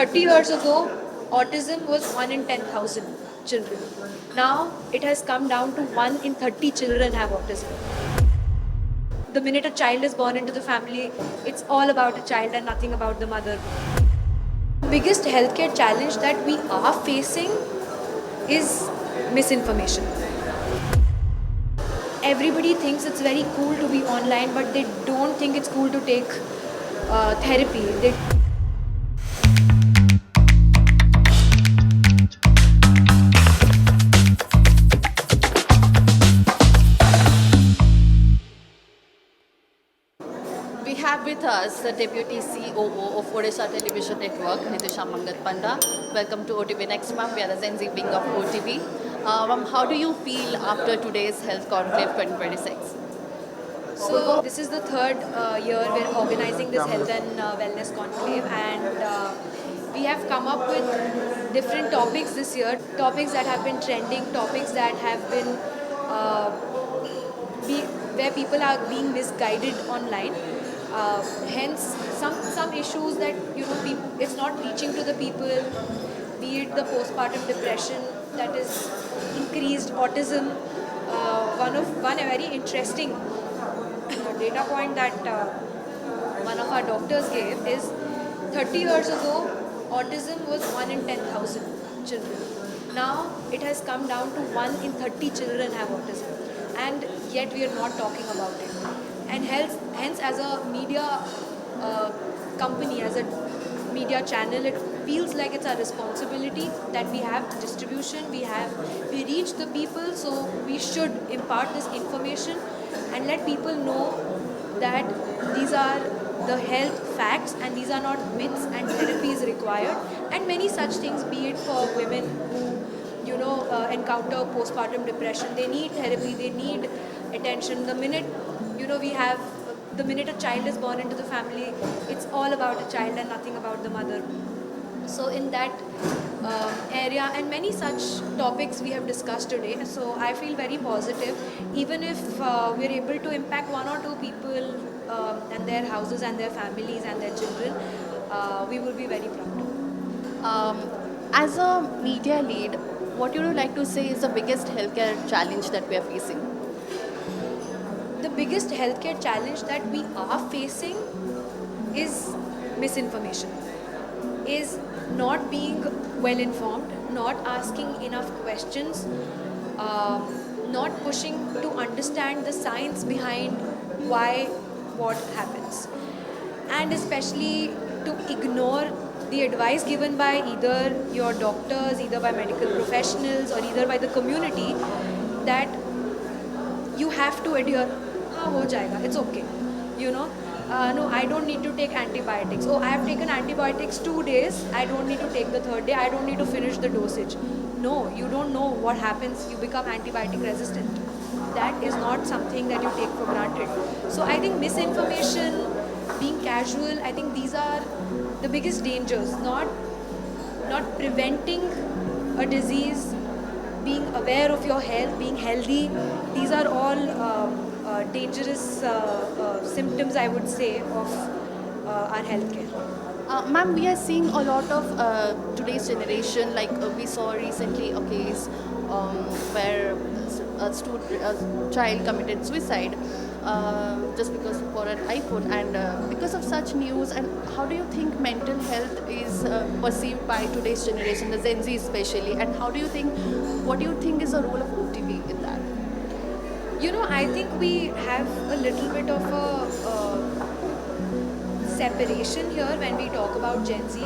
30 years ago, autism was 1 in 10,000 children. Now it has come down to 1 in 30 children have autism. The minute a child is born into the family, it's all about a child and nothing about the mother. Biggest healthcare challenge that we are facing is misinformation. Everybody thinks it's very cool to be online, but they don't think it's cool to take therapy. We have with us the Deputy COO of Odisha Television Network, Nitisha Mangat Panda. Welcome to OTV Next, ma'am. We are the Gen Z wing of OTV. Ma'am, how do you feel after today's Health Conclave 2026? So this is the third year we're organizing this health and wellness conclave, and we have come up with different topics this year. Topics that have been trending, topics that have been uh, where people are being misguided online. Hence, some issues that it's not reaching to the people. Be it the postpartum depression that is increased, autism. One very interesting data point that one of our doctors gave is 30 years ago, autism was 1 in 10,000 children. Now it has come down to 1 in 30 children have autism. And yet we are not talking about it. And hence as a media company, as a media channel, it feels like it's our responsibility that we have distribution, we reach the people, so we should impart this information and let people know that these are the health facts and these are not myths and therapy is required, and many such things, be it for women who encounter postpartum depression. They need therapy, they need attention. The minute a child is born into the family, it's all about a child and nothing about the mother. So in that area and many such topics we have discussed today, so I feel very positive. Even if we're able to impact one or two people and their houses and their families and their children, we will be very proud. As a media lead, what you would like to say is the biggest healthcare challenge that we are facing? The biggest healthcare challenge that we are facing is misinformation, is not being well informed, not asking enough questions, not pushing to understand the science behind why what happens, and especially to ignore the advice given by either your doctors, either by medical professionals, or either by the community that you have to adhere. हाँ हो जाएगा, it's okay, no, I don't need to take antibiotics. Oh, I have taken antibiotics 2 days, I don't need to take the third day, I don't need to finish the dosage. No, you don't know what happens, you become antibiotic resistant. That is not something that you take for granted. So I think misinformation, being casual, I think these are the biggest dangers. Not preventing a disease, being aware of your health, being healthy, these are all dangerous symptoms, I would say, of our healthcare. Ma'am, we are seeing a lot of today's generation, like we saw recently a case where a child committed suicide just because for an iPhone, and because of such news. And how do you think mental health is perceived by today's generation, the Gen Z especially, and what do you think is the role of OTV in that? I think we have a little bit of a separation here when we talk about Gen Z.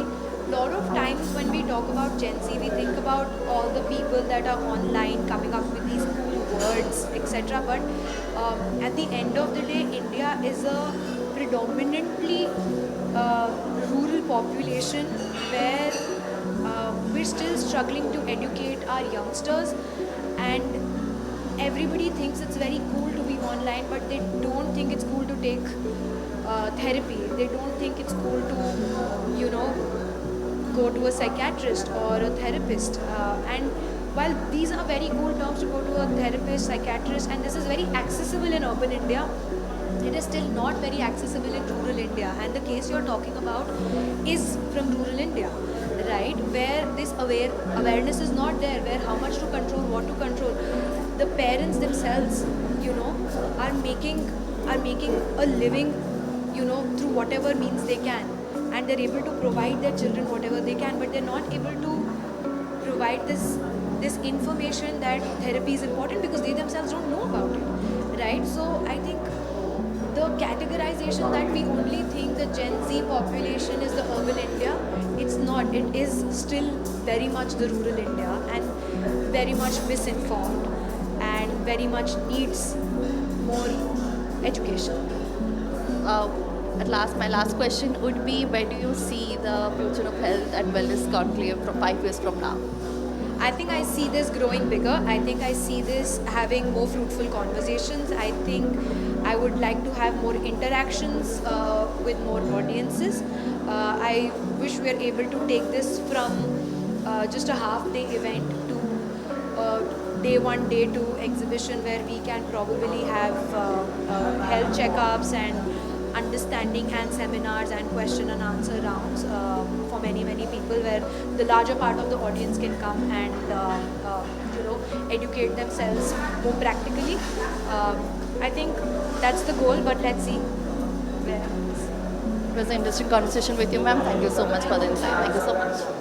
Lot of times when we talk about Gen Z, we think about all the people that are online coming up with these cool words, etc. But at the end of the day, India is a predominantly rural population where we're still struggling to educate our youngsters, and everybody thinks it's very cool to be online, but they don't think it's cool to take therapy. They don't think it's cool to, go to a psychiatrist or a therapist. And while these are very cool terms to go to a therapist, psychiatrist, and this is very accessible in urban India, it is still not very accessible in rural India. And the case you're talking about is from rural India. right? Where this awareness is not there, where how much to control, what to control. The parents themselves, are making a living, through whatever means they can, and they're able to provide their children whatever they can, but they're not able to provide this information that therapy is important because they themselves don't know about it, right? So I think the categorization that we only think the Gen Z population is the urban India, it's not. It is still very much the rural India and very much misinformed and very much needs more education. At last, my last question would be, where do you see the future of health and wellness conclave from 5 years from now? I think I see this growing bigger. I think I see this having more fruitful conversations. I think I would like to have more interactions with more audiences. I wish we are able to take this from just a half day event to day one, day two exhibition where we can probably have health checkups and understanding and seminars and question and answer rounds for many people, where the larger part of the audience can come and educate themselves more practically. I think that's the goal, but let's see where. It was an interesting conversation with you, ma'am. Thank you so much for the insight. Thank you so much.